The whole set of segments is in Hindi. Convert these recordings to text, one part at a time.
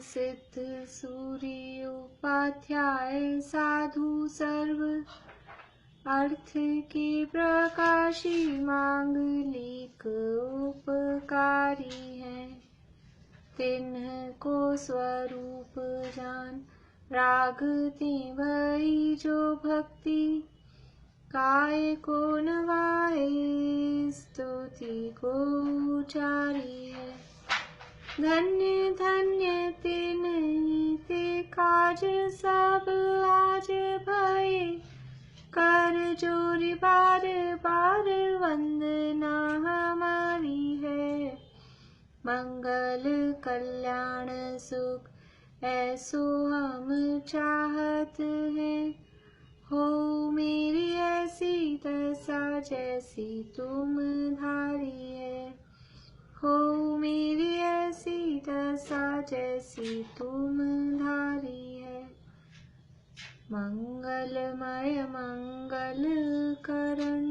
सिद्ध सूर्य उपाध्याय साधु सर्व अर्थ के प्रकाशी मांगलिक उपकारी है। तिन्ह को स्वरूप जान रागते भई जो भक्ति काय को नवाए स्तुति को उचारी है। धन्य धन्य तिन्ह ते काज सब आज भये कर जोरी बार बार वंदना हमारी है। मंगल कल्याण सुख ऐसो हम चाहत हैं। हो मेरी ऐसी दशा जैसी तुम धारी है। हो मेरी ऐसी दशा जैसी तुम धारी है। मंगलमय मंगल करण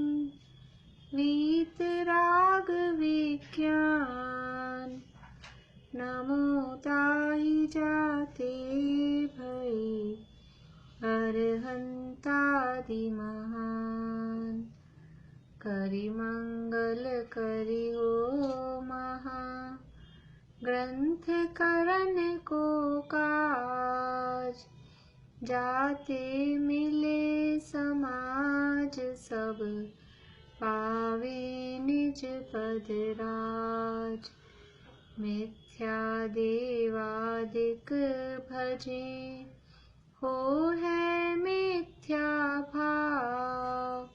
वीत राग विज्ञान नमो ताहि जाते भई अरहंतादि महान। करि मंगल करि हो महा ग्रंथ करण को काज। जाते मिले समाज सब पावे निज पद राज। मिथ्या देवादिक भजे हो है मिथ्या भाव।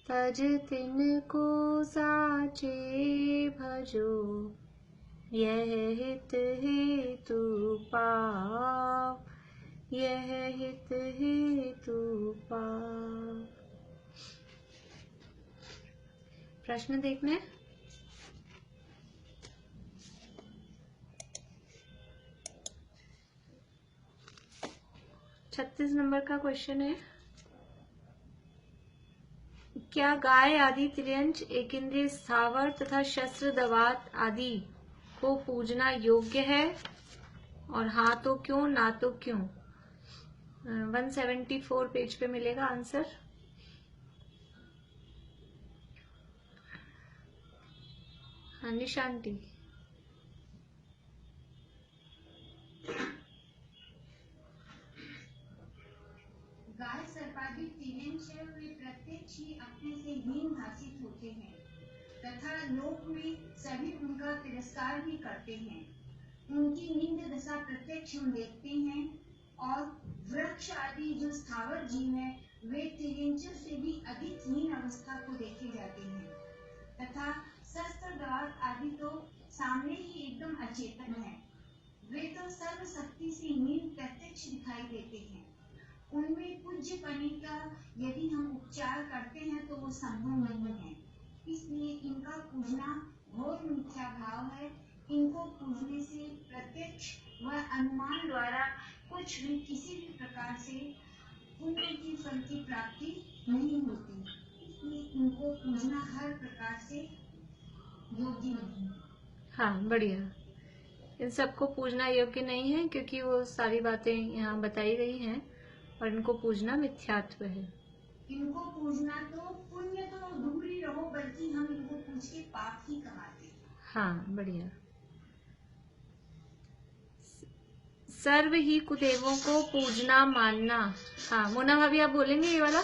तज तिनको साचे भजो यह हित हेतु पाव। यह हित हेतु पाव। प्रश्न देखना है। छत्तीस नंबर का क्वेश्चन है, क्या गाय आदि त्रियंच एकेंद्रिय स्थावर तथा शस्त्र दवात आदि को पूजना योग्य है, और हाँ तो क्यों, ना तो क्यों। 174 पेज पे मिलेगा आंसर। हाँ निशांति। गाय सर्वाधिक तिर्यंच है, वे प्रत्यक्ष ही अपने से हीन भाषित होते हैं तथा लोक में सभी उनका तिरस्कार भी करते हैं। उनकी निंद दशा प्रत्यक्ष हम देखते हैं, और वृक्ष आदि जो स्थावर जीव है वे तिर्यंचों से भी अधिक हीन अवस्था को देखे जाते हैं, तथा शस्त्र दवात आदि तो सामने ही एकदम अचेतन है। वे तो सर्व शक्ति से हीन प्रत्यक्ष दिखाई देते हैं। उनमें पूज्य पने का यदि हम उपचार करते हैं तो वो संभव नहीं है, इसलिए इनका पूजना घोर मिथ्या भाव है। इनको पूजने से प्रत्यक्ष व अनुमान द्वारा कुछ भी किसी भी प्रकार से पुण्य की फल की प्राप्ति नहीं होती, इसलिए इनको पूजना हर प्रकार से योग्य नहीं। हाँ बढ़िया। इन सबको पूजना योग्य नहीं है क्योंकि वो सारी बातें यहाँ बताई गई हैं, और इनको पूजना मिथ्यात्व है। इनको पूजना तो पुण्य तो दूर ही रहो, बल्कि हम इनको पूज के पाप ही कमाते। हाँ बढ़िया। सर्व ही कुदेवों को पूजना मानना। हाँ मोना भाभी आप बोलेंगे ये वाला।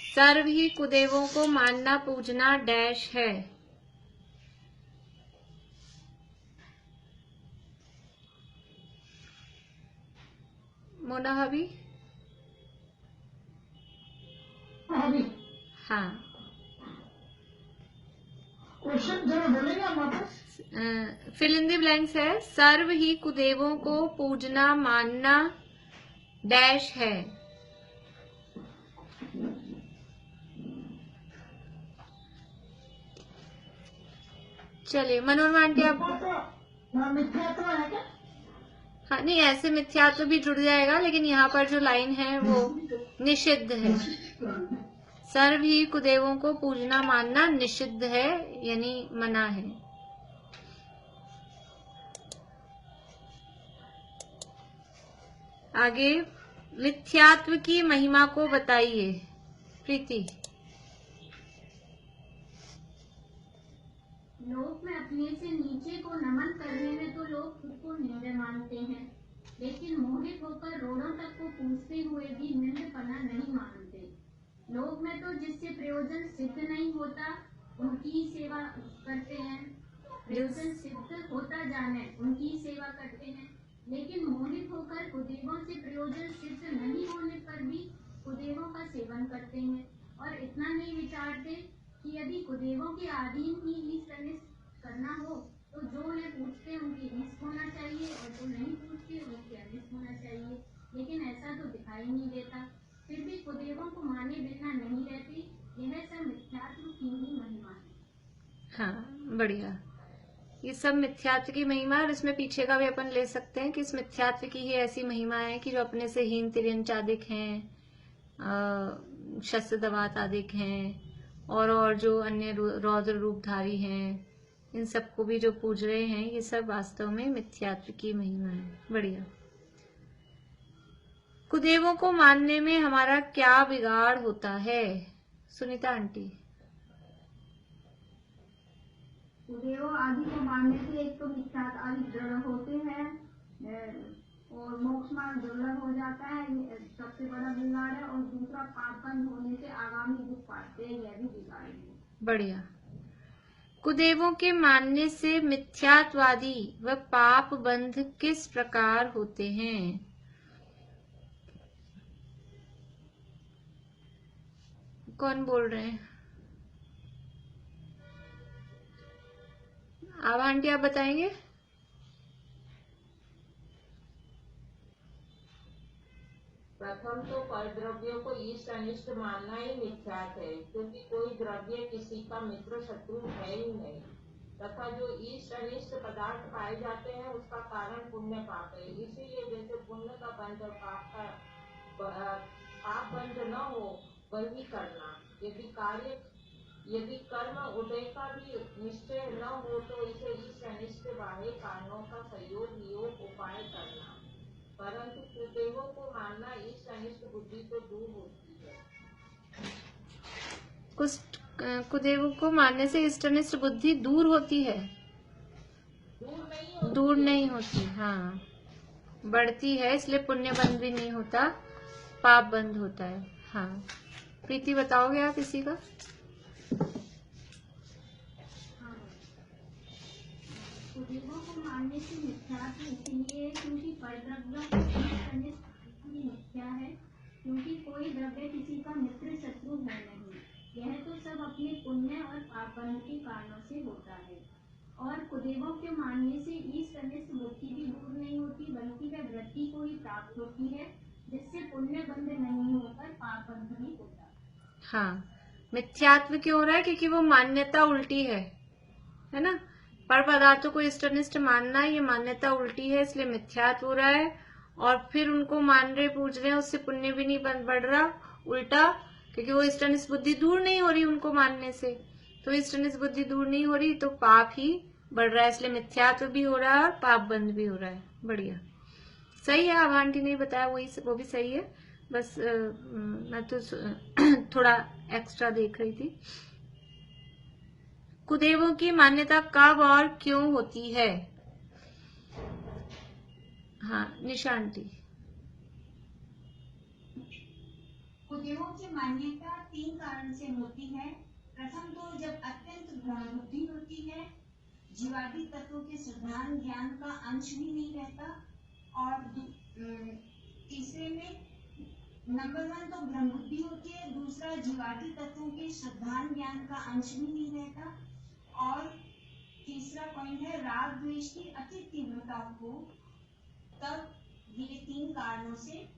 सर्व ही कुदेवों को मानना पूजना डैश है। मोना भाभी। हाँ क्वेश्चन जरा बोलेगा वापस। फिल इन द ब्लैंक्स है। सर्व ही कुदेवों को पूजना मानना डैश है। चलिए मनोरमा आंटी आप। मिथ्यात्व है क्या? हाँ नहीं ऐसे मिथ्यात्व भी जुड़ जाएगा, लेकिन यहाँ पर जो लाइन है वो निषिद्ध है। सर्व ही कुदेवों को पूजना मानना निषिद्ध है, यानी मना है। आगे मिथ्यात्व की महिमा को बताइए। प्रीति। लोक में अपने से नीचे को नमन करने में तो लोग खुद को निंदे मानते हैं, लेकिन मोहित होकर रोड़ों तक को पूछते हुए भी निंदपना नहीं मानते। लोक में तो जिससे प्रयोजन सिद्ध नहीं होता उनकी ही सेवा करते हैं, प्रयोजन सिद्ध होता जाने उनकी ही सेवा करते हैं, लेकिन मोहित होकर कुदेवों से प्रयोजन सिद्ध नहीं होने पर भी कुदेवों का सेवन करते हैं और इतना नहीं विचारते कि यदि कुदेवों के अधीन ही ईस्ट अनिष्ट करना हो तो जो उन्हें पूछते हैं उनकी ईस्ट होना चाहिए और जो नहीं पूछते उनके अनिष्ट होना चाहिए, लेकिन ऐसा तो दिखाई नहीं देता। फिर भी कुदेवों को माने बिना नहीं रहते। यह सब मिथ्यात्व की ही महिमा है। हाँ, बढ़िया। ये सब मिथ्यात्व की महिमा, और इसमें पीछे का भी अपन ले सकते हैं कि इस मिथ्यात्व की ही ऐसी महिमा है कि जो अपने से हीन तिर्यंचादिक हैं, शस्त्र दवातादिक हैं, और जो अन्य रौद्र रूपधारी हैं, इन सबको भी जो पूज रहे हैं, ये सब वास्तव में मिथ्यात्व की महिमा है। बढ़िया। कुदेवों को मानने में हमारा क्या बिगाड़ होता है? सुनीता आंटी। कुदेवों आदि को मानने से एक तो मिथ्यात्व आदि दृढ़ होते हैं और मोक्ष मार्ग दुर्लभ हो जाता है, ये सबसे बड़ा बिगाड़ है। और दूसरा पापबंद होने से आगामी दुख पाते हैं, यह भी बिगाड़ है। बढ़िया। कुदेवों के मानने से मिथ्यात्वादी व पाप बंध किस प्रकार होते हैं? कौन बोल रहे हैं? आभा आंटी, आप बताएंगे? प्रथम तो परद्रव्यों को इष्ट अनिष्ट मानना ही मिथ्यात है, क्योंकि कोई द्रव्य किसी का मित्र शत्रु है ही नहीं, तथा जो इष्ट अनिष्ट पदार्थ पाए जाते हैं उसका कारण पुण्य पाप है। इसीलिए जैसे पुण्य का बंध और पाप बंध न हो वह ही करना। यदि कर्म उदय का भी निश्चय न हो तो इसे इष्ट अनिष्ट बाह्य कारणों का संयोग योग उपाय करना। परंतु कुदेवों को मानना इष्ट अनिष्ट बुद्धि तो दूर होती है। कुदेवों को मानने से इष्ट अनिष्ट बुद्धि दूर होती है? दूर नहीं होती। हाँ, बढ़ती है, इसलिए पुण्य बंध भी नहीं होता, पाप बंध होता है। हाँ, प्रीति बताओगे आप इसी का? कुदेवों को मानने से मिथ्यात्व इसलिए क्योंकि परद्रव्यों की मिथ्या है, क्योंकि कोई द्रव्य किसी का मित्र शत्रु है नहीं। यह तो सब अपने पुण्य और पापबंध के कारणों से होता है। और कुदेवों के मानने से इष्ट अनिष्ट बुद्धि भी दूर नहीं होती, बल्कि वह वृत्ति को ही प्राप्त होती है, जिससे पुण्य बंध नहीं होकर पाप बंध भी होता है। हाँ, मिथ्यात्व क्यों हो रहा है? क्योंकि वो मान्यता उल्टी है ना? पर पदार्थों को इष्ट अनिष्ट मानना, ये मान्यता उल्टी है, इसलिए मिथ्यात्व हो रहा है। और फिर उनको मान रहे पूज रहे हैं, उससे पुण्य भी नहीं बढ़ रहा, उल्टा, क्योंकि वो इष्ट अनिष्ट बुद्धि दूर नहीं हो रही उनको मानने से। तो इष्ट अनिष्ट बुद्धि दूर नहीं हो रही तो पाप ही बढ़ रहा है, इसलिए मिथ्यात्व भी हो रहा है और पाप बंध भी हो रहा है। बढ़िया, सही है। आभा आंटी ने बताया वो भी सही है, बस मैं तो थोड़ा एक्स्ट्रा देख रही थी। कुदेवों की मान्यता कब और क्यों होती है? हाँ, निशा आंटी। कुदेवों की मान्यता 3 कारण से होती है। प्रथम तो जब अत्यंत भ्रम बुद्धि होती है, जीवादी तत्वों के सिद्धांत ज्ञान का अंश भी नहीं रहता। और तीसरे में नंबर 1 तो भ्रम बुद्धि होती है, दूसरा जीवादी तत्वों के सिद्धांत ज्ञान का अंश भी नहीं रहता, और तीसरा पॉइंट है राग द्वेष की अति तीव्रता को। तब ये 3 कारणों से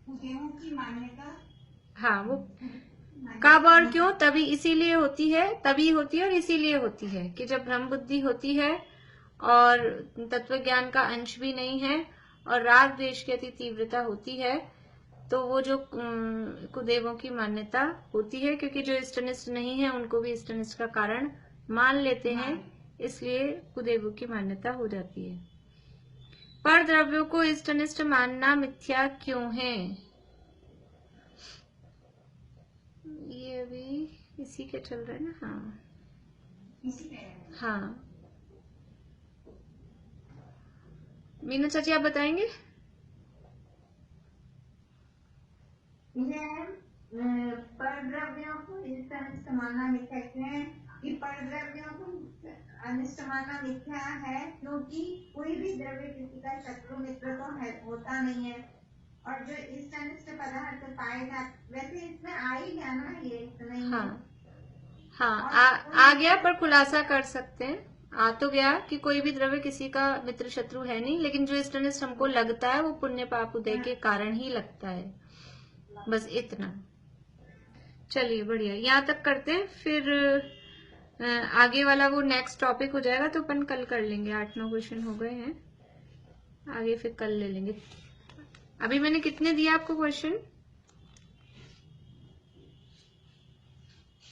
कुदेवों की मान्यता, हाँ, वो कब और क्यों तभी इसीलिए होती है, तभी होती है और इसीलिए होती है कि जब भ्रम बुद्धि होती है और तत्व ज्ञान का अंश भी नहीं है और राग द्वेष की अति तीव्रता होती है, तो वो जो कुदेवों की मान्यता होती है, क्योंकि जो इष्टनिष्ठ नहीं है उनको भी इष्टनिष्ठ का कारण मान लेते हैं, इसलिए कुदेवों की मान्यता हो जाती है। पर द्रव्यों को इष्टनिष्ट मानना मिथ्या क्यों है? ये अभी इसी के चल रहा है ना। हाँ इसी तरह हाँ, मीना चाची आप बताएंगे? परद्रव्यों को इष्टनिष्ट मानना मिथ्या क्यों है? कि परद्रव्यों को अनिष्ट मानना मिथ्या है क्योंकि कोई भी द्रव्य किसी का शत्रु मित्र तो है होता नहीं है, और जो इष्ट अनिष्ट पदार्थ पाए जाते, वैसे इसमें आ ही गया ना, ये इतना ही हाँ, आ गया, पर खुलासा कर सकते हैं। आ तो गया कि कोई भी द्रव्य किसी का मित्र शत्रु है नहीं, लेकिन जो इष्टनिष्ट हमको लगता है वो पुण्य पाप उदय के कारण ही लगता है, बस इतना। चलिए बढ़िया, यहाँ तक करते हैं, फिर आगे वाला वो नेक्स्ट टॉपिक हो जाएगा तो अपन कल कर लेंगे। 8-9 क्वेश्चन हो गए हैं, आगे फिर कल ले लेंगे। अभी मैंने कितने दिया आपको क्वेश्चन?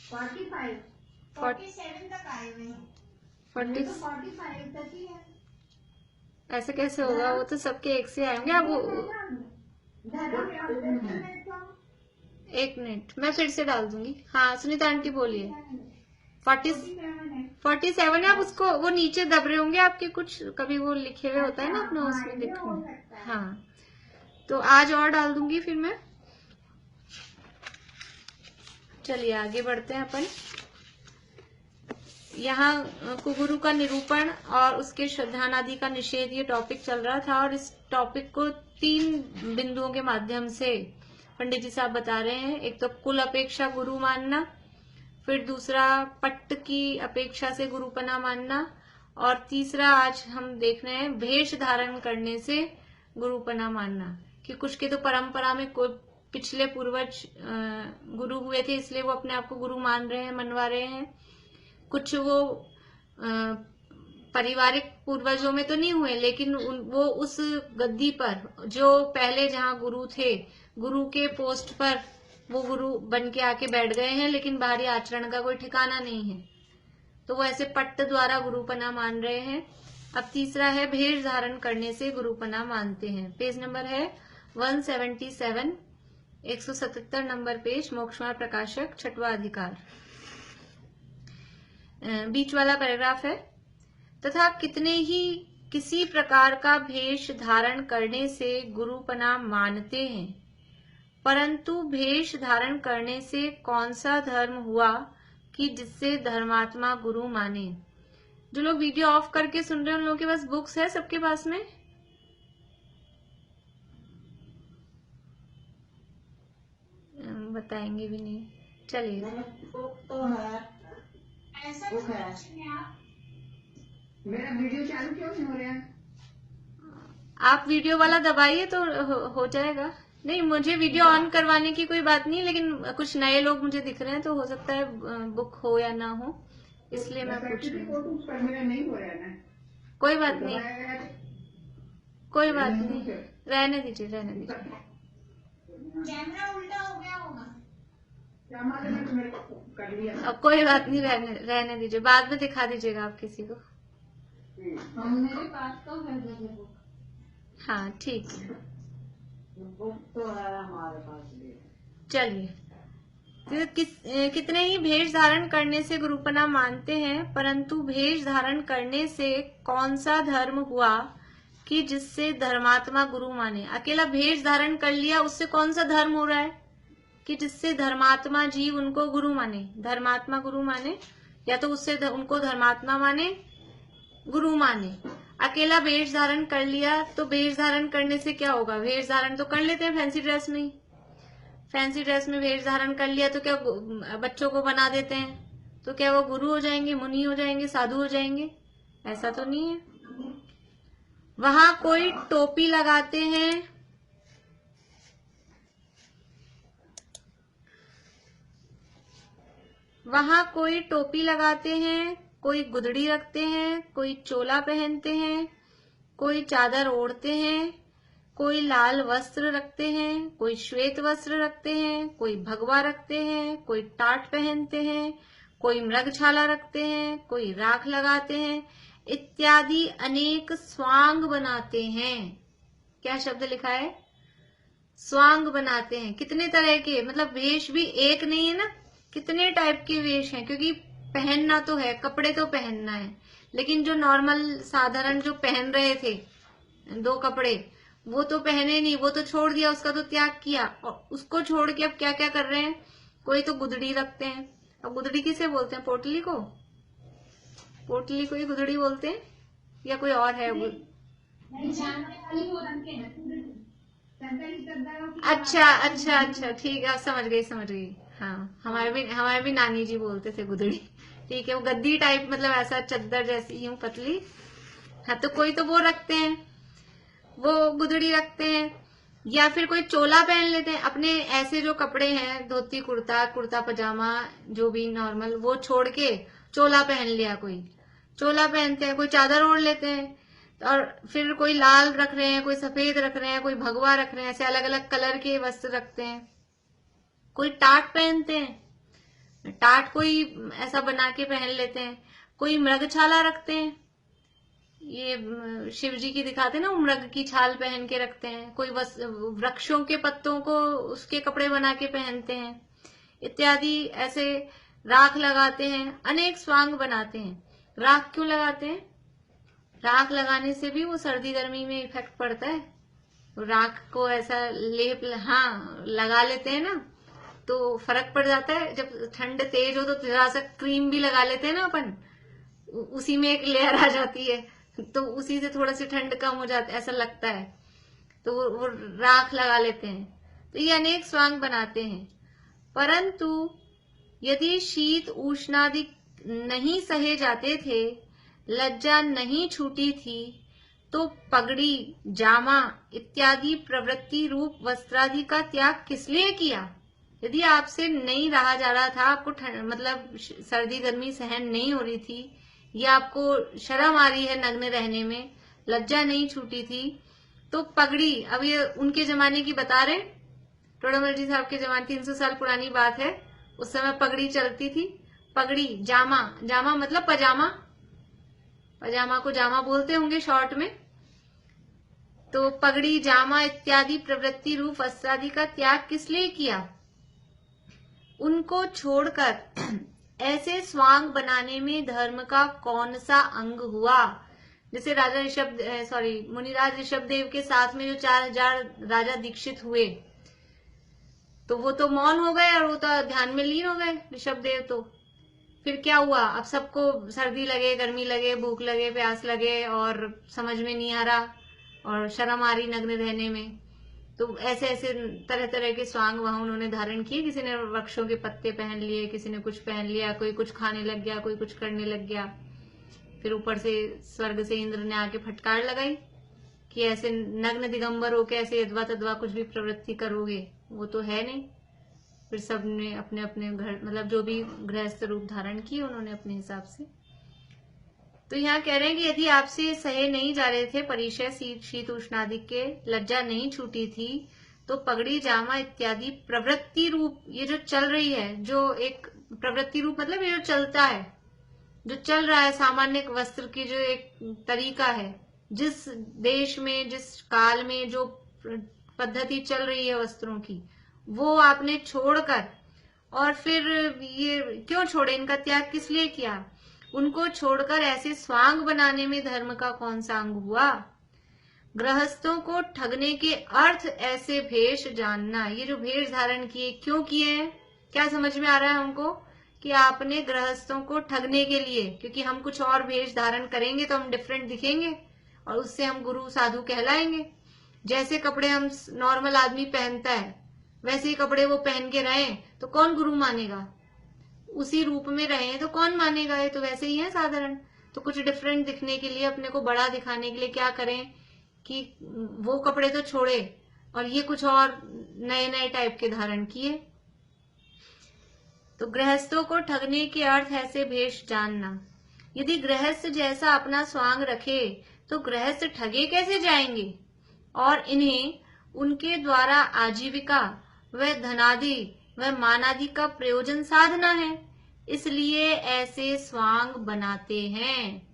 47 तक आए हुए हैं। 40 45 तक ही है। ऐसे कैसे होगा? वो तो सबके एक से आएंगे। अब एक मिनट, मैं फिर से डाल दूंगी। हाँ सुनीता आंटी बोलिए। 47 है। आप उसको, वो नीचे दब रहे होंगे आपके, कुछ कभी वो लिखे हुए होता है ना अपना, उसमें लिखे। हाँ तो आज और डाल दूंगी फिर मैं। चलिए आगे बढ़ते हैं अपन। यहाँ कुगुरु का निरूपण और उसके श्रद्धान आदि का निषेध, ये टॉपिक चल रहा था, और इस टॉपिक को 3 बिंदुओं के माध्यम से पंडित जी साहब बता रहे हैं। एक तो कुल अपेक्षा गुरु मानना, फिर दूसरा पट्ट की अपेक्षा से गुरुपना मानना, और तीसरा आज हम देख रहे हैं भेष धारण करने से गुरुपना मानना। कि कुछ के तो परंपरा में कोई पिछले पूर्वज गुरु हुए थे, इसलिए वो अपने आप को गुरु मान रहे हैं, मनवा रहे हैं। कुछ वो पारिवारिक पूर्वजों में तो नहीं हुए, लेकिन वो उस गद्दी पर जो पहले जहाँ गुरु थे, गुरु के पोस्ट पर वो गुरु बन के आके बैठ गए हैं, लेकिन बाहरी आचरण का कोई ठिकाना नहीं है, तो वो ऐसे पट्ट द्वारा गुरुपना मान रहे हैं। अब तीसरा है भेष धारण करने से गुरुपना मानते हैं। पेज नंबर है 177, 177 नंबर पेज, मोक्षमार्ग प्रकाशक, 6वां अधिकार, बीच वाला पैराग्राफ है। तथा कितने ही किसी प्रकार का भेष धारण करने से गुरुपना मानते हैं, परंतु भेष धारण करने से कौन सा धर्म हुआ कि जिससे धर्मात्मा गुरु माने। जो लोग वीडियो ऑफ करके सुन रहे हैं उन लोगों के पास बुक्स है सबके पास में? बताएंगे भी नहीं। चलिए तो है ऐसा क्वेश्चन है। आप मेरा वीडियो चालू क्यों नहीं हो रहा है? आप वीडियो वाला दबाइए तो हो जाएगा। नहीं, मुझे वीडियो ऑन करवाने की कोई बात नहीं, लेकिन कुछ नए लोग मुझे दिख रहे हैं तो हो सकता है बुक हो या ना हो, इसलिए मैं पूछ रही हूँ। मेरा नहीं हो रहा है ना। कोई बात नहीं, कोई बात नहीं, रहने दीजिए, रहने दीजिए। कैमरा उल्टा हो गया होगा। कर लिया। अब कोई बात नहीं, रहने दीजिए, बाद में दिखा दीजिएगा आप किसी को। मेरे पास तो है बुक। हाँ ठीक है, बुक तो है हमारे पास भी। चलिए। कितने ही भेष धारण करने से गुरुपना मानते हैं, परंतु भेष धारण करने से कौन सा धर्म हुआ कि जिससे धर्मात्मा गुरु माने। अकेला भेष धारण कर लिया, उससे कौन सा धर्म हो रहा है कि जिससे धर्मात्मा जीव उनको गुरु माने, धर्मात्मा गुरु माने, या तो उससे उनको धर्मात्मा माने, गुरु माने। अकेला भेष धारण कर लिया तो भेष धारण करने से क्या होगा? भेष धारण तो कर लेते हैं फैंसी ड्रेस में ही, फैंसी ड्रेस में भेष धारण कर लिया तो क्या बच्चों को बना देते हैं, तो क्या वो गुरु हो जाएंगे, मुनि हो जाएंगे, साधु हो जाएंगे? ऐसा तो नहीं है। वहां कोई टोपी लगाते हैं, वहां कोई टोपी लगाते हैं, कोई गुदड़ी रखते हैं, कोई चोला पहनते हैं, कोई चादर ओढ़ते हैं, कोई लाल वस्त्र रखते हैं, कोई श्वेत वस्त्र रखते हैं, कोई भगवा रखते हैं, कोई टाट पहनते हैं, कोई मृगछाला रखते हैं, कोई राख लगाते हैं। इत्यादि अनेक स्वांग बनाते हैं। क्या शब्द लिखा है? स्वांग बनाते हैं। कितने तरह के, मतलब वेश भी एक नहीं है ना, कितने टाइप के वेश हैं, क्योंकि पहनना तो है, कपड़े तो पहनना है, लेकिन जो नॉर्मल साधारण जो पहन रहे थे 2 कपड़े, वो तो पहने नहीं, वो तो छोड़ दिया, उसका तो त्याग किया, और उसको छोड़ के अब क्या क्या कर रहे हैं, कोई तो गुदड़ी रखते हैं। अब गुदड़ी किसे बोलते हैं? पोटली को, पोटली को ही गुदड़ी बोलते हैं या कोई और है? अच्छा ठीक है, समझ गई। हाँ, हमारे भी नानी जी बोलते थे गुदड़ी। ठीक है, वो गद्दी टाइप, मतलब ऐसा चद्दर जैसी यूं पतली। हाँ, तो कोई तो वो रखते हैं, वो गुदड़ी रखते हैं, या फिर कोई चोला पहन लेते हैं। अपने ऐसे जो कपड़े हैं, धोती कुर्ता, कुर्ता पजामा, जो भी नॉर्मल, वो छोड़ के चोला पहन लिया, कोई चोला पहनते हैं, कोई चादर ओढ़ लेते हैं, और फिर कोई लाल रख रहे हैं, कोई सफेद रख रहे हैं, कोई भगवा रख रहे हैं, ऐसे अलग अलग कलर के वस्त्र रखते हैं। कोई टाट पहनते हैं, टाट कोई ऐसा बना के पहन लेते हैं, कोई मृगछाला रखते हैं, ये शिव जी की दिखाते हैं ना, मृग की छाल पहन के रखते हैं। कोई वृक्षों के पत्तों को उसके कपड़े बना के पहनते हैं, इत्यादि। ऐसे राख लगाते हैं, अनेक स्वांग बनाते हैं। राख क्यों लगाते हैं? राख लगाने से भी वो सर्दी गर्मी में इफेक्ट पड़ता है। राख को ऐसा लेप लगा लेते हैं ना, तो फर्क पड़ जाता है। जब ठंड तेज हो तो जरा सा क्रीम भी लगा लेते हैं ना अपन, उसी में एक लेयर आ जाती है, तो उसी से थोड़ा सी ठंड कम हो जाता है, ऐसा लगता है, तो वो राख लगा लेते हैं। तो ये अनेक स्वांग बनाते हैं। परंतु यदि शीत उष्णादि नहीं सहे जाते थे, लज्जा नहीं छूटी थी, तो पगड़ी, जामा इत्यादि प्रवृत्ति रूप वस्त्रादि का त्याग किस लिए किया? यदि आपसे नहीं रहा जा रहा था, आपको मतलब सर्दी गर्मी सहन नहीं हो रही थी, या आपको शर्म आ रही है नग्न रहने में, लज्जा नहीं छूटी थी, तो पगड़ी, अब ये उनके जमाने की बता रहे, टोडामल जी साहब के जमाने, 300 साल पुरानी बात है, उस समय पगड़ी चलती थी। पगड़ी, जामा, जामा मतलब पजामा, पजामा को जामा बोलते होंगे शॉर्ट में। तो पगड़ी, जामा इत्यादि प्रवृत्ति रूप वस्त्रादि का त्याग किस लिए किया? उनको छोड़कर ऐसे स्वांग बनाने में धर्म का कौन सा अंग हुआ? जैसे मुनिराज ऋषभदेव के साथ में जो 4000 राजा दीक्षित हुए, तो वो तो मौन हो गए और वो तो ध्यान में लीन हो गए ऋषभदेव। तो फिर क्या हुआ? अब सबको सर्दी लगे, गर्मी लगे, भूख लगे, प्यास लगे, और समझ में नहीं आ रहा, और शर्म आ रही नग्न रहने में, तो ऐसे ऐसे तरह तरह के स्वांग वहां उन्होंने धारण किए। किसी ने वृक्षों के पत्ते पहन लिए, किसी ने कुछ पहन लिया, कोई कुछ खाने लग गया, कोई कुछ करने लग गया। फिर ऊपर से स्वर्ग से इंद्र ने आके फटकार लगाई कि ऐसे नग्न दिगंबर होके ऐसे यदवा तदवा कुछ भी प्रवृत्ति करोगे, वो तो है नहीं। फिर सबने अपने अपने घर, मतलब जो भी गृहस्थ रूप धारण किए उन्होंने अपने हिसाब से। तो यहाँ कह रहे हैं कि यदि आपसे सहे नहीं जा रहे थे परिचय शीत उष्णादि के, लज्जा नहीं छूटी थी, तो पगड़ी, जामा इत्यादि प्रवृत्ति रूप, ये जो चल रही है, जो एक प्रवृत्ति रूप मतलब ये जो चलता है, जो चल रहा है, सामान्य वस्त्र की जो एक तरीका है, जिस देश में, जिस काल में जो पद्धति चल रही है वस्त्रों की, वो आपने छोड़कर, और फिर ये क्यों छोड़े? इनका त्याग किस लिए किया? उनको छोड़कर ऐसे स्वांग बनाने में धर्म का कौन सा अंग हुआ? गृहस्थों को ठगने के अर्थ ऐसे भेष जानना। ये जो भेष धारण किए, क्यों किए हैं? क्या समझ में आ रहा है हमको? कि आपने गृहस्थों को ठगने के लिए, क्योंकि हम कुछ और भेष धारण करेंगे तो हम डिफरेंट दिखेंगे, और उससे हम गुरु साधु कहलाएंगे। जैसे कपड़े हम नॉर्मल आदमी पहनता है, वैसे ही कपड़े वो पहन के रहे तो कौन गुरु मानेगा? उसी रूप में रहे तो कौन मानेगा? ये तो वैसे ही है साधारण। तो कुछ डिफरेंट दिखने के लिए, अपने को बड़ा दिखाने के लिए क्या करें कि वो कपड़े तो छोड़े और ये कुछ और नए नए टाइप के धारण किए। तो गृहस्थों को ठगने के अर्थ ऐसे भेष जानना। यदि गृहस्थ जैसा अपना स्वांग रखे तो गृहस्थ ठगे कैसे जाएंगे? और इन्हें उनके द्वारा आजीविका व धनादि व मानादि का प्रयोजन साधना है, इसलिए ऐसे स्वांग बनाते हैं।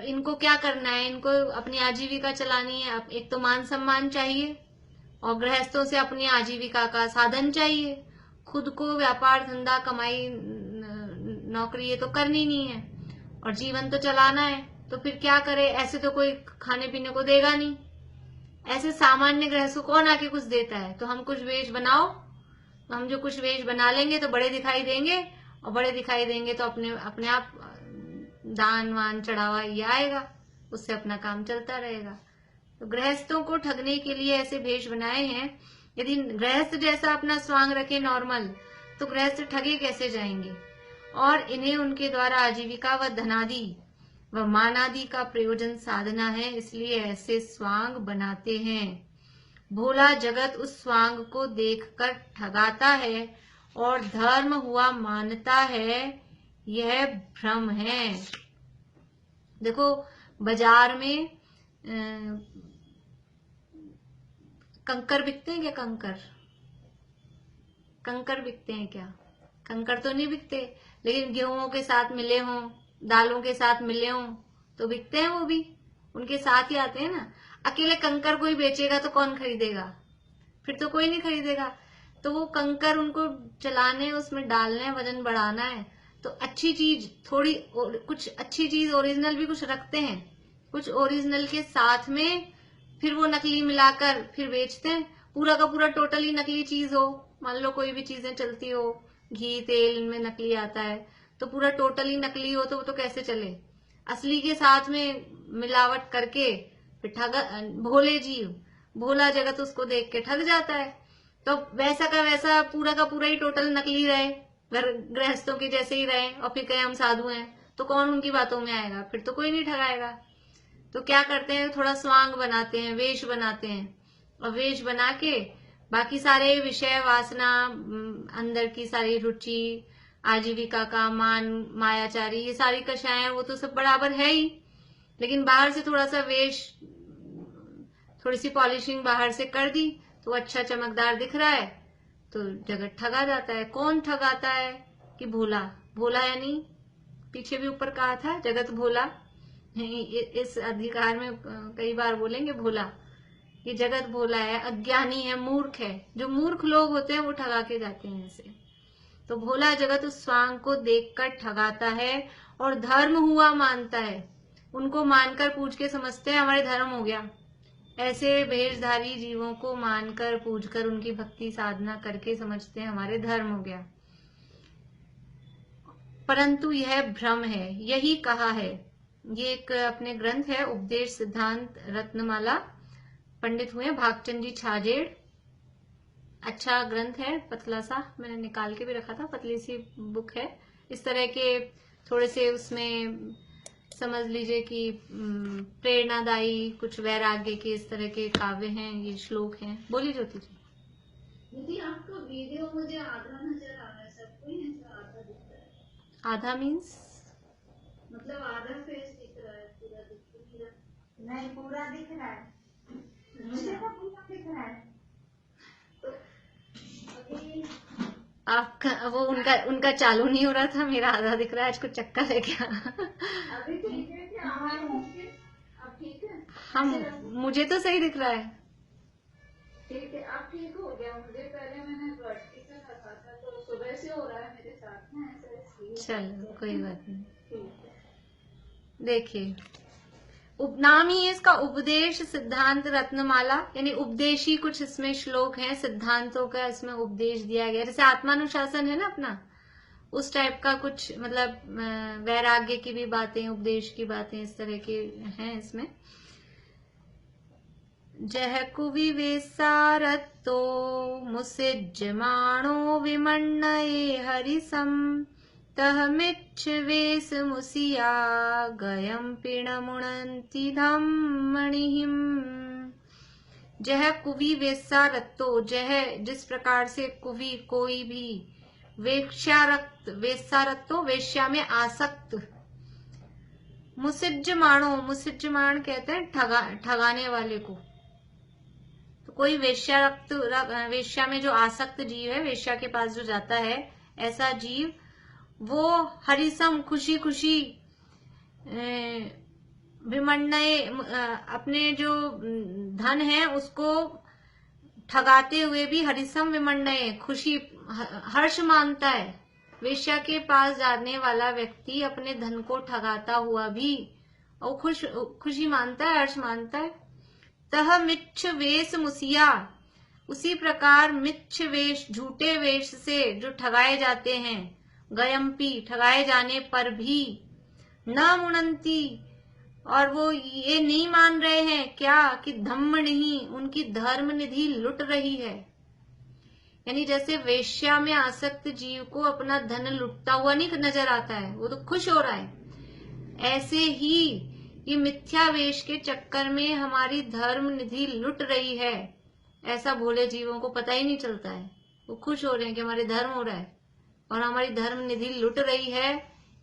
इनको क्या करना है, इनको अपनी आजीविका चलानी है। एक तो मान सम्मान चाहिए और गृहस्थों से अपनी आजीविका का साधन चाहिए। खुद को व्यापार धंधा कमाई नौकरी ये तो करनी नहीं है और जीवन तो चलाना है, तो फिर क्या करे? ऐसे तो कोई खाने पीने को देगा नहीं। ऐसे सामान्य गृहस्थ को कौन आके कुछ देता है? तो हम कुछ वेश बनाओ, तो हम जो कुछ वेश बना लेंगे तो बड़े दिखाई देंगे, और बड़े दिखाई देंगे तो अपने आप दान वान चढ़ावा ये आएगा, उससे अपना काम चलता रहेगा। तो गृहस्थों को ठगने के लिए ऐसे भेष बनाए हैं। यदि गृहस्थ जैसा अपना स्वांग रखे नॉर्मल, तो गृहस्थ ठगे कैसे जाएंगे? और इन्हें उनके द्वारा आजीविका व धनादि व मानादि का प्रयोजन साधना है, इसलिए ऐसे स्वांग बनाते हैं। भोला जगत उस स्वांग को देखकर ठगाता है और धर्म हुआ मानता है, यह भ्रम है। देखो, बाजार में कंकर बिकते हैं क्या? कंकर बिकते हैं क्या? कंकर तो नहीं बिकते, लेकिन गेहूं के साथ मिले हों, दालों के साथ मिले हों तो बिकते हैं, वो भी उनके साथ ही आते हैं ना। अकेले कंकर कोई बेचेगा तो कौन खरीदेगा? फिर तो कोई नहीं खरीदेगा। तो वो कंकर उनको चलाने, उसमें डालने, वजन बढ़ाना है, तो अच्छी चीज थोड़ी, कुछ अच्छी चीज ओरिजिनल भी कुछ रखते हैं, कुछ ओरिजिनल के साथ में फिर वो नकली मिलाकर फिर बेचते हैं। पूरा का पूरा टोटली नकली चीज हो, मान लो कोई भी चीजें चलती हो, घी तेल इनमें नकली आता है, तो पूरा टोटली नकली हो तो वो तो कैसे चले? असली के साथ में मिलावट करके फिर भोले जीव, भोला जगत उसको देख के ठग जाता है। तो वैसा का वैसा पूरा का पूरा ही टोटल नकली रहे, गृहस्थों के जैसे ही रहे, और फिर कहे हम साधु हैं, तो कौन उनकी बातों में आएगा? फिर तो कोई नहीं ठगाएगा। तो क्या करते हैं? थोड़ा स्वांग बनाते हैं, वेश बनाते हैं, और वेश बना के बाकी सारे विषय वासना, अंदर की सारी रुचि, आजीविका का मान, मायाचारी, ये सारी कषाएं, वो तो सब बराबर है ही, लेकिन बाहर से थोड़ा सा वेश, थोड़ी सी पॉलिशिंग बाहर से कर दी तो अच्छा चमकदार दिख रहा है, तो जगत ठगा जाता है। कौन ठगाता है? कि भोला। भोला यानी पीछे भी ऊपर कहा था जगत भोला, इस अधिकार में कई बार बोलेंगे भोला। ये जगत भोला है, अज्ञानी है, मूर्ख है। जो मूर्ख लोग होते हैं वो ठगा के जाते हैं ऐसे। तो भोला जगत उस स्वांग को देखकर ठगाता है और धर्म हुआ मानता है। उनको मानकर पूछ के समझते हैं हमारे धर्म हो गया। ऐसे भेषधारी जीवों को मानकर पूजकर उनकी भक्ति साधना करके समझते हैं हमारे धर्म हो गया, परंतु यह भ्रम है। यही कहा है, ये एक अपने ग्रंथ है उपदेश सिद्धांत रत्नमाला, पंडित हुए भागचंद जी छाजेड़। अच्छा ग्रंथ है, पतला सा, मैंने निकाल के भी रखा था, पतली सी बुक है। इस तरह के थोड़े से उसमें समझ लीजिए कि प्रेरणादायी, कुछ वैराग्य के इस तरह के काव्य हैं, ये श्लोक हैं। बोलिए ज्योति जी। दीदी आपका वीडियो मुझे आधा नजर आ रहा है, सबको ही आधा दिख रहा है। आधा मीन्स मतलब आधा फेस दिख रहा है, पूरा दिख रहा है? नहीं, पूरा दिख रहा है, मुझे तो पूरा दिख रहा है। तो अभी आपका वो उनका चालू नहीं हो रहा था, मेरा आधा दिख रहा है। आज कुछ चक्कर है क्या? अभी ठीक है क्या? अब ठीक है? हम, मुझे तो सही दिख रहा है। ठीक है, अब ठीक हो गया। मुझे पहले मैंने वर्टिकल रखा था, तो सुबह से हो रहा है मेरे साथ में ऐसा, इसलिए। चलो कोई बात नहीं। ठीक है। देखिए, नाम ही है इसका उपदेश सिद्धांत रत्नमाला, यानी उपदेशी कुछ इसमें श्लोक हैं, सिद्धांतों का इसमें उपदेश दिया गया। जैसे आत्मानुशासन है ना अपना, उस टाइप का कुछ, मतलब वैराग्य की भी बातें, उपदेश की बातें, इस तरह के हैं इसमें। जह कुविवेशारतो मुसिज्जमाणो विमन्नये हरिसम तह मिच्छ वेश मुसिया गयम पिणमुणंति धम्मणिहिम। जह कुवि वेशारतो, जह जिस प्रकार से कुवि कोई भी, वेश्यारक्त, वेशारतो वेश्या में आसक्त, मुसिज्जमाणो, मुसिज्जमाण कहते हैं ठगाने वाले को। तो कोई वेश्यारक्त, वेश्या में जो आसक्त जीव है, वेश्या के पास जो जाता है, ऐसा जीव वो हरिसम खुशी खुशी विमन्नये अपने जो धन है उसको ठगाते हुए भी हरिसम विमन्नये खुशी हर्ष मानता है। वेश्या के पास जाने वाला व्यक्ति अपने धन को ठगाता हुआ भी और खुशी मानता है, हर्ष मानता है। तह मिच्छ वेश मुसिया, उसी प्रकार मिच्छ वेश झूठे वेश से जो ठगाए जाते हैं, गयम्पी ठगाए जाने पर भी, न मुनंती और वो ये नहीं मान रहे हैं क्या कि धम्म नहीं उनकी धर्म निधि लुट रही है। यानी जैसे वेश्या में आसक्त जीव को अपना धन लुटता हुआ नहीं नजर आता है, वो तो खुश हो रहा है, ऐसे ही ये मिथ्या वेश के चक्कर में हमारी धर्म निधि लुट रही है, ऐसा भोले जीवों को पता ही नहीं चलता है। वो खुश हो रहे हैं कि हमारे धर्म हो रहा है और हमारी धर्म निधि लुट रही है,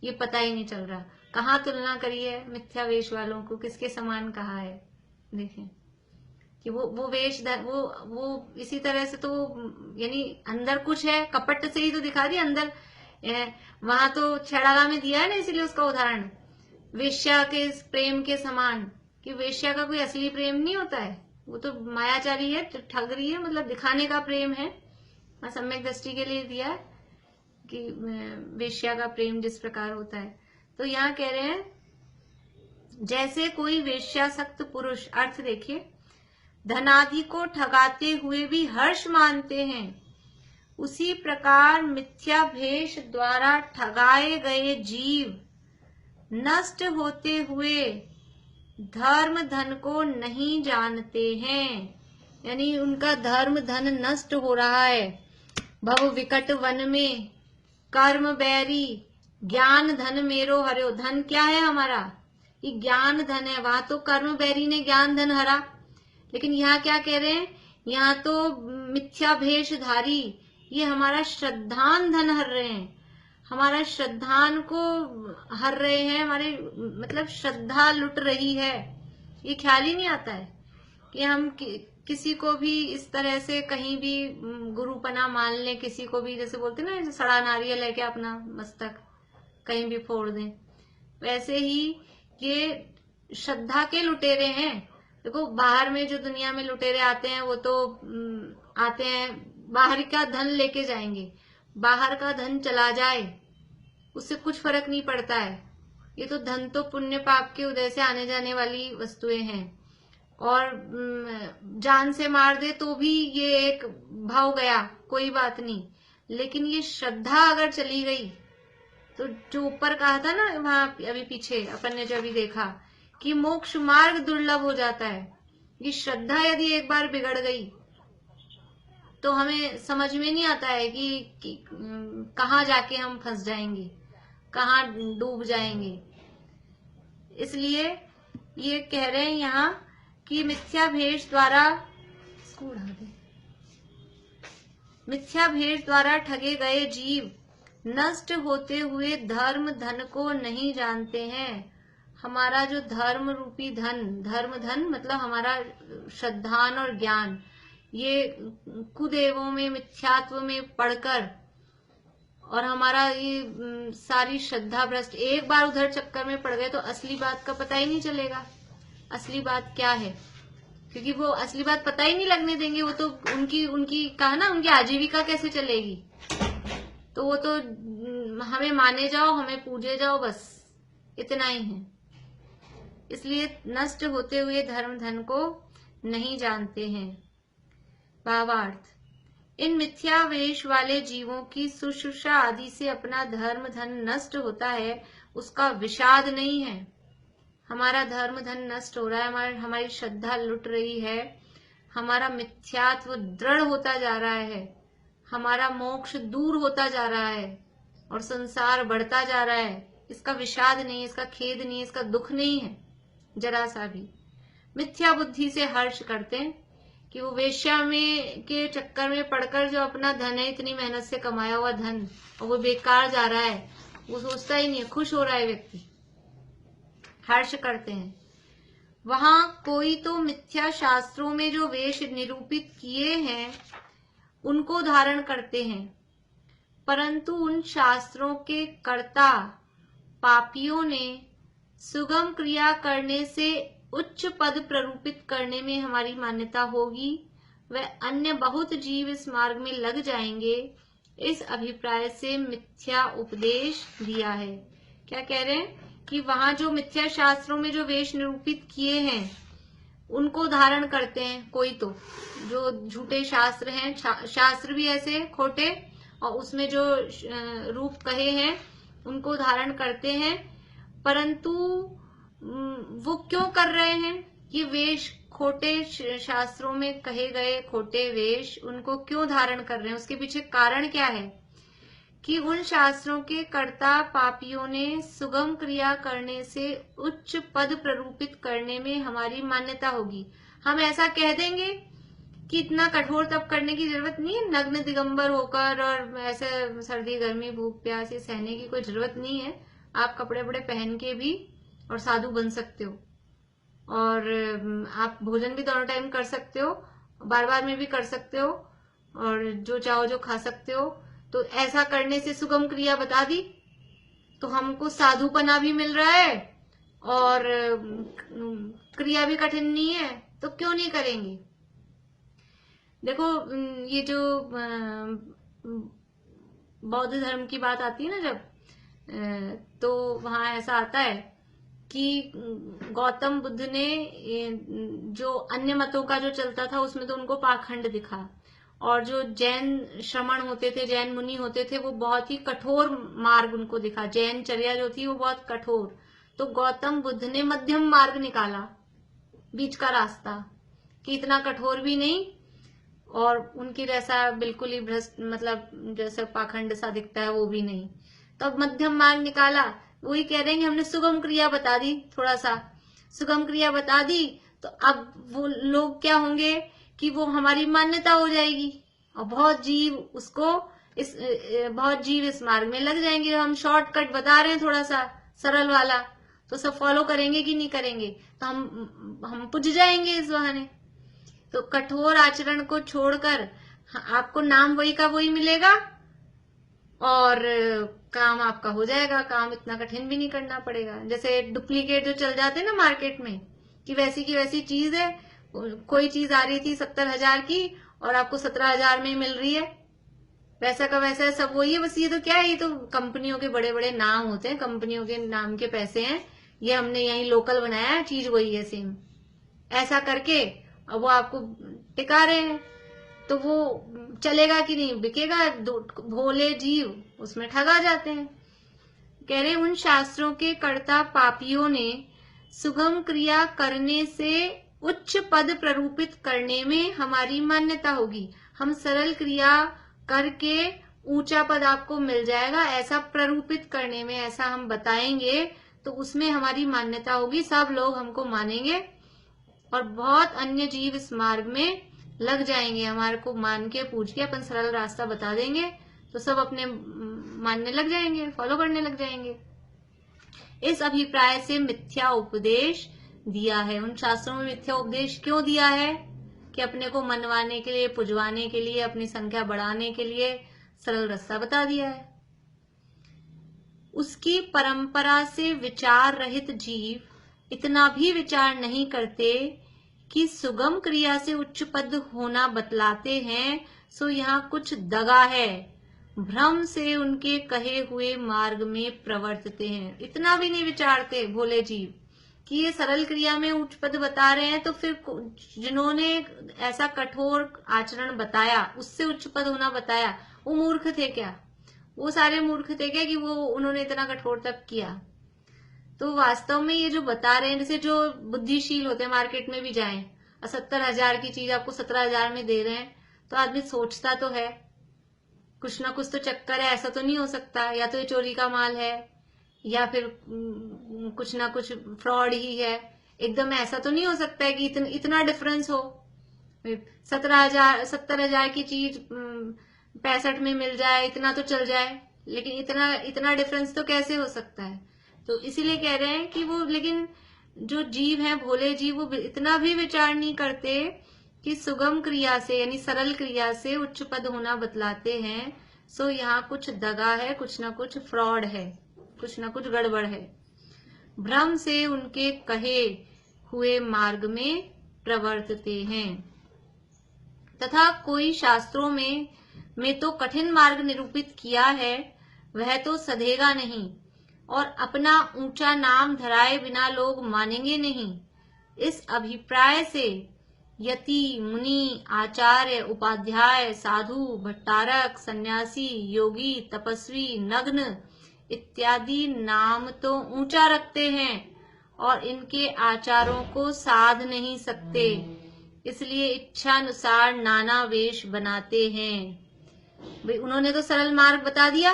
ये पता ही नहीं चल रहा। कहाँ तुलना करी है मिथ्या वेश वालों को, किसके समान कहा है। देखें कि वो वेश वो इसी तरह से तो यानी अंदर कुछ है, कपट से ही तो दिखा दिया अंदर। वहां तो छेड़ागा में दिया है ना, इसीलिए उसका उदाहरण वेश्या के प्रेम के समान, कि वेश्या का कोई असली प्रेम नहीं होता है, वो तो मायाचारी है, ठग रही है, मतलब दिखाने का प्रेम है। सम्यक दृष्टि के लिए दिया है कि वेश्या का प्रेम जिस प्रकार होता है। तो यहाँ कह रहे हैं जैसे कोई वेश्यासक्त पुरुष, अर्थ देखिए, धनादि को ठगाते हुए भी हर्ष मानते हैं, उसी प्रकार मिथ्या भेष द्वारा ठगाए गए जीव नष्ट होते हुए धर्म धन को नहीं जानते हैं। यानी उनका धर्म धन नष्ट हो रहा है। भव विकट वन में कर्म बैरी ज्ञान धन मेरो हर्यो। धन क्या है हमारा? ये ज्ञान धन है। वहां तो कर्म बैरी ने ज्ञान धन हरा, लेकिन यहाँ क्या कह रहे हैं? यहाँ तो मिथ्या भेषधारी ये हमारा श्रद्धान धन हर रहे हैं, हमारा श्रद्धान को हर रहे हैं, हमारे मतलब श्रद्धा लुट रही है। ये ख्याल ही नहीं आता है कि हम किसी को भी इस तरह से कहीं भी गुरुपना मान लें, किसी को भी जैसे बोलते ना, जैसे सड़ा नारियल लेके अपना मस्तक कहीं भी फोड़ दें, वैसे ही ये श्रद्धा के लुटेरे हैं। देखो बाहर में जो दुनिया में लुटेरे आते हैं वो तो आते हैं बाहर का धन लेके जाएंगे, बाहर का धन चला जाए उससे कुछ फर्क नहीं पड़ता है। ये तो धन तो पुण्य पाप के उदय से आने जाने वाली वस्तुएं हैं, और जान से मार दे तो भी ये एक भाव गया, कोई बात नहीं। लेकिन ये श्रद्धा अगर चली गई तो जो ऊपर कहा था ना वहां अभी पीछे अपन ने जो अभी देखा कि मोक्ष मार्ग दुर्लभ हो जाता है। ये श्रद्धा यदि एक बार बिगड़ गई तो हमें समझ में नहीं आता है कि कहाँ जाके हम फंस जाएंगे, कहाँ डूब जाएंगे। इसलिए ये कह रहे हैं यहाँ कि मिथ्या भेष द्वारा ठगे गए जीव नष्ट होते हुए धर्म धन को नहीं जानते हैं। हमारा जो धर्म रूपी धन, धर्म धन मतलब हमारा श्रद्धान और ज्ञान, ये कुदेवों में मिथ्यात्व में पढ़कर और हमारा ये सारी श्रद्धा भ्रष्ट, एक बार उधर चक्कर में पड़ गए तो असली बात का पता ही नहीं चलेगा, असली बात क्या है, क्योंकि वो असली बात पता ही नहीं लगने देंगे। वो तो उनकी कहा ना, उनकी आजीविका कैसे चलेगी? तो वो तो हमें माने जाओ, हमें पूजे जाओ, बस इतना ही है। इसलिए नष्ट होते हुए धर्म धन को नहीं जानते हैं। भावार्थ, इन मिथ्या वेश वाले जीवों की शुश्रूषा आदि से अपना धर्म धन नष्ट होता है, उसका विषाद नहीं है। हमारा धर्म धन नष्ट हो रहा है, हमारी श्रद्धा लुट रही है, हमारा मिथ्यात्व दृढ़ होता जा रहा है, हमारा मोक्ष दूर होता जा रहा है और संसार बढ़ता जा रहा है। इसका विषाद नहीं, इसका खेद नहीं, इसका दुख नहीं है जरा सा भी। मिथ्या बुद्धि से हर्ष करते हैं कि वो वेश्या में के चक्कर में पड़कर जो अपना धन है, इतनी मेहनत से कमाया हुआ धन, और वो बेकार जा रहा है, वो सोचता ही नहीं है, खुश हो रहा है व्यक्ति, हर्ष करते हैं। वहां कोई तो मिथ्या शास्त्रों में जो वेश निरूपित किए हैं उनको धारण करते हैं, परंतु उन शास्त्रों के कर्ता पापियों ने सुगम क्रिया करने से उच्च पद प्ररूपित करने में हमारी मान्यता होगी, वह अन्य बहुत जीव इस मार्ग में लग जाएंगे, इस अभिप्राय से मिथ्या उपदेश दिया है। क्या कह रहे हैं कि वहां जो मिथ्या शास्त्रों में जो वेश निरूपित किए हैं उनको धारण करते हैं कोई, तो जो झूठे शास्त्र हैं, शास्त्र भी ऐसे खोटे, और उसमें जो रूप कहे हैं उनको धारण करते हैं, परंतु वो क्यों कर रहे हैं? ये वेश, खोटे शास्त्रों में कहे गए खोटे वेश, उनको क्यों धारण कर रहे हैं? उसके पीछे कारण क्या है? कि उन शास्त्रों के कर्ता पापियों ने सुगम क्रिया करने से उच्च पद प्ररूपित करने में हमारी मान्यता होगी। हम ऐसा कह देंगे कि इतना कठोर तप करने की जरूरत नहीं है, नग्न दिगंबर होकर और ऐसे सर्दी गर्मी भूख प्यास ये सहने की कोई जरूरत नहीं है। आप कपड़े वपड़े पहन के भी और साधु बन सकते हो, और आप भोजन भी दोनों टाइम कर सकते हो, बार बार में भी कर सकते हो, और जो चाहो जो खा सकते हो। तो ऐसा करने से सुगम क्रिया बता दी तो हमको साधुपना भी मिल रहा है और क्रिया भी कठिन नहीं है, तो क्यों नहीं करेंगे? देखो, ये जो बौद्ध धर्म की बात आती है ना जब, तो वहां ऐसा आता है कि गौतम बुद्ध ने जो अन्य मतों का जो चलता था उसमें तो उनको पाखंड दिखा, और जो जैन श्रमण होते थे, जैन मुनि होते थे, वो बहुत ही कठोर मार्ग उनको दिखा, जैन चर्या जो थी वो बहुत कठोर। तो गौतम बुद्ध ने मध्यम मार्ग निकाला, बीच का रास्ता, कि इतना कठोर भी नहीं और उनकी जैसा बिल्कुल ही भ्रष्ट, मतलब जैसे पाखंड सा दिखता है वो भी नहीं। तो अब मध्यम मार्ग निकाला। वही कह रहे हैं कि हमने सुगम क्रिया बता दी, थोड़ा सा सुगम क्रिया बता दी, तो अब वो लोग क्या होंगे कि वो हमारी मान्यता हो जाएगी, और बहुत जीव इस मार्ग में लग जाएंगे। हम शॉर्टकट बता रहे हैं थोड़ा सा सरल वाला, तो सब फॉलो करेंगे कि नहीं करेंगे? तो हम पुज जाएंगे इस बहाने। तो कठोर आचरण को छोड़कर आपको नाम वही का वही मिलेगा और काम आपका हो जाएगा। काम इतना कठिन भी नहीं करना पड़ेगा। जैसे डुप्लीकेट जो चल जाते हैं ना मार्केट में, कि वैसी की वैसी चीज है, कोई चीज आ रही थी 70,000 की और आपको 17,000 में ही मिल रही है, वैसा का वैसा है, सब वही है। बस ये तो क्या है, ये तो कंपनियों के बड़े बड़े नाम होते हैं, कंपनियों के नाम के पैसे हैं, ये हमने यही लोकल बनाया है, चीज वही है सेम, ऐसा करके अब वो आपको टिका रहे हैं। तो वो चलेगा कि नहीं, बिकेगा? भोले जीव उसमें ठगा जाते हैं। कह रहे उन शास्त्रों के कर्ता पापियों ने सुगम क्रिया करने से उच्च पद प्ररूपित करने में हमारी मान्यता होगी। हम सरल क्रिया करके ऊंचा पद आपको मिल जाएगा, ऐसा प्ररूपित करने में, ऐसा हम बताएंगे तो उसमें हमारी मान्यता होगी, सब लोग हमको मानेंगे और बहुत अन्य जीव इस मार्ग में लग जाएंगे। हमारे को मान के पूछ के अपन सरल रास्ता बता देंगे तो सब अपने मानने लग जाएंगे, फॉलो करने लग जाएंगे। इस अभिप्राय से मिथ्या उपदेश दिया है। उन शास्त्रों में मिथ्या उपदेश क्यों दिया है? कि अपने को मनवाने के लिए, पुजवाने के लिए, अपनी संख्या बढ़ाने के लिए सरल रास्ता बता दिया है। उसकी परंपरा से विचार रहित जीव इतना भी विचार नहीं करते कि सुगम क्रिया से उच्च पद होना बतलाते हैं, सो यहाँ कुछ दगा है, भ्रम से उनके कहे हुए मार्ग में प्रवर्तते हैं। इतना भी नहीं विचारते भोले जीव कि ये सरल क्रिया में उच्च पद बता रहे हैं, तो फिर जिन्होंने ऐसा कठोर आचरण बताया, उससे उच्च पद होना बताया, वो मूर्ख थे क्या? वो सारे मूर्ख थे क्या कि वो उन्होंने इतना कठोर तप किया? तो वास्तव में ये जो बता रहे हैं, जैसे जो बुद्धिशील होते हैं मार्केट में भी जाएं और 70,000 की चीज आपको 17,000 में दे रहे हैं, तो आदमी सोचता तो है कुछ ना कुछ तो चक्कर है, ऐसा तो नहीं हो सकता, या तो ये चोरी का माल है या फिर कुछ ना कुछ फ्रॉड ही है, एकदम ऐसा तो नहीं हो सकता है कि इतना डिफरेंस हो। 70,000 की चीज 65 में मिल जाए, इतना तो चल जाए, लेकिन इतना डिफरेंस तो कैसे हो सकता है? तो इसीलिए कह रहे हैं कि वो, लेकिन जो जीव हैं, भोले जीव, वो इतना भी विचार नहीं करते कि सुगम क्रिया से यानी सरल क्रिया से उच्च पद होना बतलाते हैं। सो यहाँ कुछ दगा है, कुछ ना कुछ फ्रॉड है, कुछ ना कुछ गड़बड़ है। भ्रम से उनके कहे हुए मार्ग में प्रवर्तते हैं। तथा कोई शास्त्रों में तो कठिन मार्ग निरूपित किया है, वह तो सधेगा नहीं, और अपना ऊंचा नाम धराए बिना लोग मानेंगे नहीं। इस अभिप्राय से यति, मुनि, आचार्य, उपाध्याय, साधु, भट्टारक, सन्यासी, योगी, तपस्वी, नग्न इत्यादि नाम तो ऊंचा रखते हैं और इनके आचारों को साध नहीं सकते, इसलिए इच्छानुसार नाना वेश बनाते हैं। भाई उन्होंने तो सरल मार्ग बता दिया,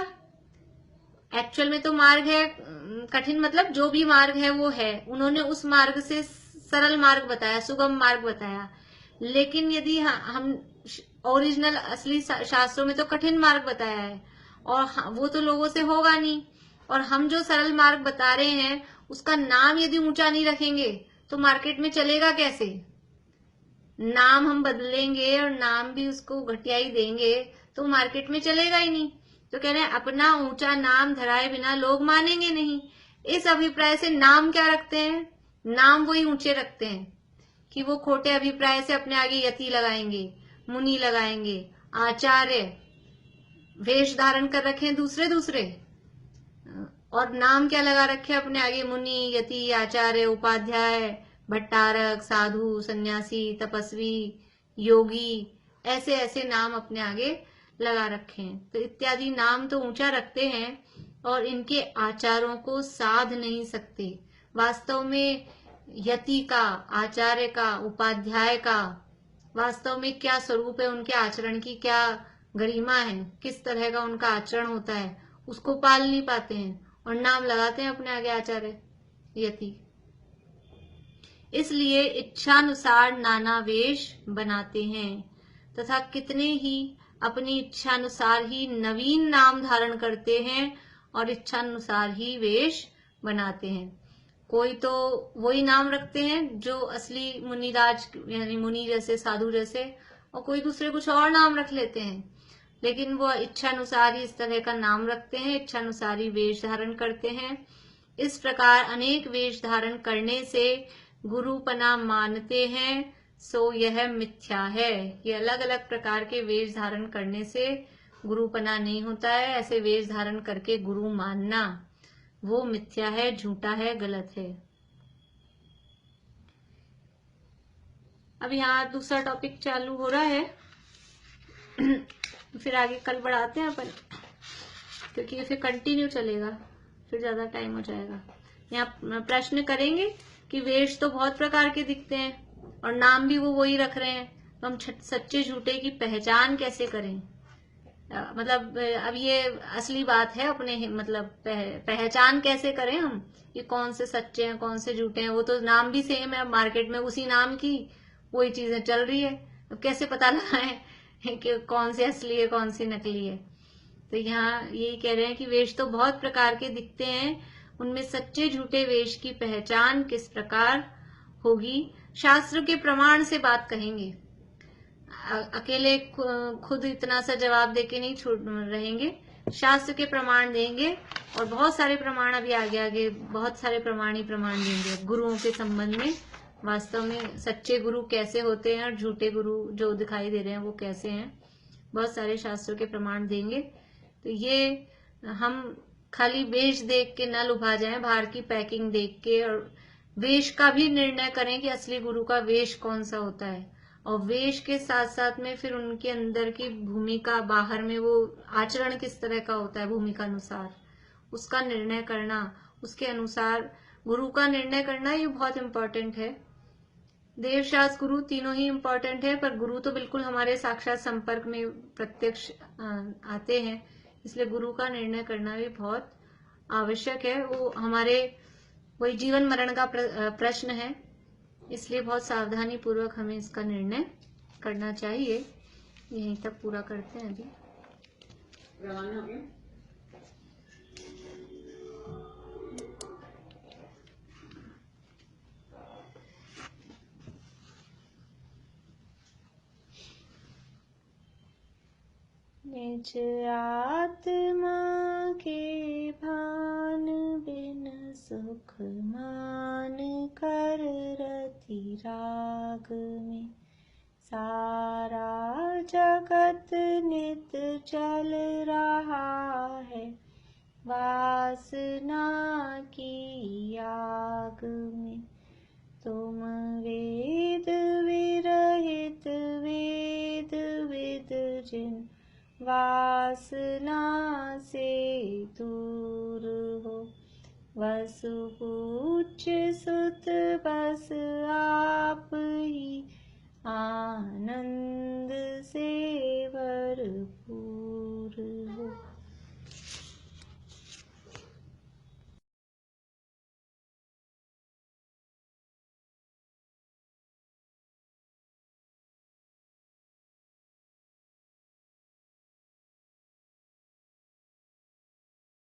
एक्चुअल में तो मार्ग है कठिन, मतलब जो भी मार्ग है वो है, उन्होंने उस मार्ग से सरल मार्ग बताया, सुगम मार्ग बताया। लेकिन यदि हम ओरिजिनल असली शास्त्रों में तो कठिन मार्ग बताया है, और वो तो लोगों से होगा नहीं, और हम जो सरल मार्ग बता रहे हैं उसका नाम यदि ऊंचा नहीं रखेंगे तो मार्केट में चलेगा कैसे? नाम हम बदलेंगे और नाम भी उसको घटिया ही देंगे तो मार्केट में चलेगा ही नहीं। तो कह रहे हैं अपना ऊंचा नाम धराए बिना लोग मानेंगे नहीं। इस अभिप्राय से नाम क्या रखते हैं? नाम वही ऊंचे रखते हैं कि वो खोटे अभिप्राय से अपने आगे यति लगाएंगे, मुनि लगाएंगे, आचार्य वेश धारण कर रखे हैं दूसरे, और नाम क्या लगा रखे अपने आगे? मुनि, यति, आचार्य, उपाध्याय, भट्टारक, साधु, सन्यासी, तपस्वी, योगी, ऐसे ऐसे नाम अपने आगे लगा रखे हैं। तो इत्यादि नाम तो ऊंचा रखते हैं और इनके आचारों को साध नहीं सकते। वास्तव में यति का, आचार्य का, उपाध्याय का वास्तव में क्या स्वरूप है, उनके आचरण की क्या गरिमा है, किस तरह का उनका आचरण होता है, उसको पाल नहीं पाते हैं और नाम लगाते हैं अपने आगे आचार्य, यति। इसलिए इच्छानुसार नाना वेश बनाते हैं तथा कितने ही अपनी इच्छानुसार ही नवीन नाम धारण करते हैं और इच्छानुसार ही वेश बनाते हैं। कोई तो वही नाम रखते हैं जो असली मुनिराज यानी मुनि जैसे, साधु जैसे, और कोई दूसरे कुछ और नाम रख लेते हैं, लेकिन वो इच्छानुसार ही इस तरह का नाम रखते हैं, इच्छानुसार ही वेश धारण करते हैं। इस प्रकार अनेक वेश धारण करने से गुरुपना मानते हैं, सो यह मिथ्या है। ये अलग अलग प्रकार के वेश धारण करने से गुरुपना नहीं होता है। ऐसे वेश धारण करके गुरु मानना वो मिथ्या है, झूठा है, गलत है। अब यहाँ दूसरा टॉपिक चालू हो रहा है फिर आगे कल बढ़ाते हैं अपन, क्योंकि ये फिर कंटिन्यू चलेगा, फिर ज्यादा टाइम हो जाएगा। यहाँ प्रश्न करेंगे कि वेश तो बहुत प्रकार के दिखते हैं और नाम भी वो वही रख रहे हैं, तो हम सच्चे झूठे की पहचान कैसे करें? मतलब अब ये असली बात है, अपने मतलब पहचान कैसे करें हम कि कौन से सच्चे हैं कौन से झूठे हैं? वो तो नाम भी सेम है, मार्केट में उसी नाम की वही चीजें चल रही है, तो कैसे पता लगाएं कि कौन सी असली है कौन सी नकली है? तो यहाँ यही कह रहे हैं कि वेश तो बहुत प्रकार के दिखते हैं, उनमें सच्चे झूठे वेश की पहचान किस प्रकार होगी? शास्त्र के प्रमाण से बात कहेंगे, अकेले खुद इतना सा जवाब देके नहीं छोड़ रहेंगे, शास्त्र के प्रमाण देंगे और बहुत सारे प्रमाण अभी आगे बहुत सारे प्रमाण ही प्रमाण देंगे गुरुओं के संबंध में। वास्तव में सच्चे गुरु कैसे होते हैं और झूठे गुरु जो दिखाई दे रहे हैं वो कैसे हैं, बहुत सारे शास्त्रों के प्रमाण देंगे। तो ये हम खाली वेश देख के न लुभा जाएं, बाहर की पैकिंग देख के, और वेश का भी निर्णय करें कि असली गुरु का वेश कौन सा होता है, और वेश के साथ साथ में फिर उनके अंदर की भूमिका, बाहर में वो आचरण किस तरह का होता है भूमिका अनुसार, उसका निर्णय करना, उसके अनुसार गुरु का निर्णय करना, ये बहुत इम्पोर्टेंट है। देव शास्त्र गुरु तीनों ही इम्पोर्टेंट है, पर गुरु तो बिल्कुल हमारे साक्षात संपर्क में प्रत्यक्ष आते हैं, इसलिए गुरु का निर्णय करना भी बहुत आवश्यक है। वो हमारे वही जीवन मरण का प्रश्न है, इसलिए बहुत सावधानी पूर्वक हमें इसका निर्णय करना चाहिए। यहीं तक पूरा करते हैं अभी। निज आत्मा के भान बिन सुख मान कर रति राग में। सारा जगत नित चल रहा है वासना की आग में। तुम वेद विरहित वेद विद जिन वासना से दूर हो। वसुपूज्य सुत बस आप ही आनंद